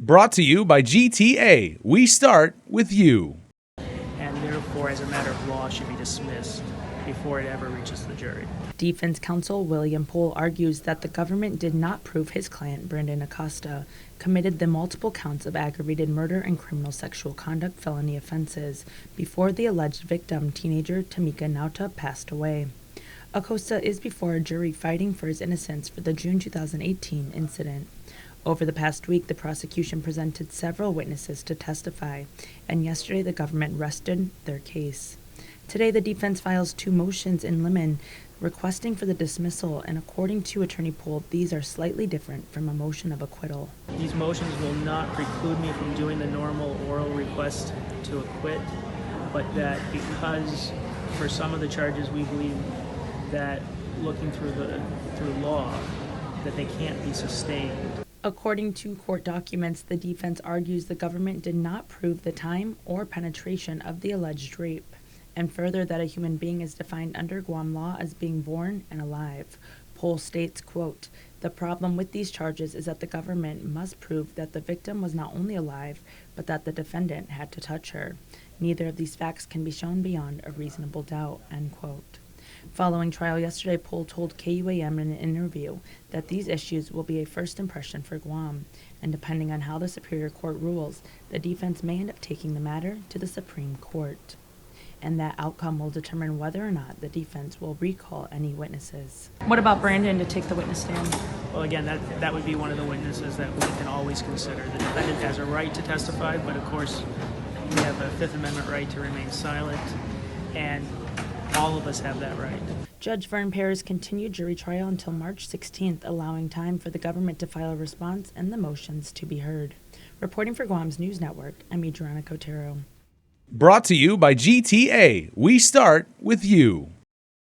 Brought to you by GTA. We start with you. And therefore, as a matter of law, should be dismissed before it ever reaches the jury. Defense counsel William Pohl argues that the government did not prove his client, Brandon Acosta, committed the multiple counts of aggravated murder and criminal sexual conduct felony offenses before the alleged victim, teenager Timicca Nauta, passed away. Acosta is before a jury fighting for his innocence for the June 2018 incident. Over the past week, the prosecution presented several witnesses to testify, and yesterday the government rested their case. Today, the defense files 2 motions in limine requesting for the dismissal, and according to Attorney Pohl, these are slightly different from a motion of acquittal. These motions will not preclude me from doing the normal oral request to acquit, but that because for some of the charges we believe that looking through law that they can't be sustained. According to court documents, the defense argues the government did not prove the time or penetration of the alleged rape, and further that a human being is defined under Guam law as being born and alive. Pohl states, quote, "The problem with these charges is that the government must prove that the victim was not only alive, but that the defendant had to touch her. Neither of these facts can be shown beyond a reasonable doubt," end quote. Following trial yesterday, Pohl told KUAM in an interview that these issues will be a first impression for Guam, and depending on how the Superior Court rules, the defense may end up taking the matter to the Supreme Court. And that outcome will determine whether or not the defense will recall any witnesses. What about Brandon to take the witness stand? Well, again, that would be one of the witnesses that we can always consider. The defendant has a right to testify, but of course, we have a Fifth Amendment right to remain silent, and all of us have that right. Judge Vern Perez continued jury trial until March 16th, allowing time for the government to file a response and the motions to be heard. Reporting for Guam's News Network, I'm Adriana Cotero. Brought to you by GTA. We start with you.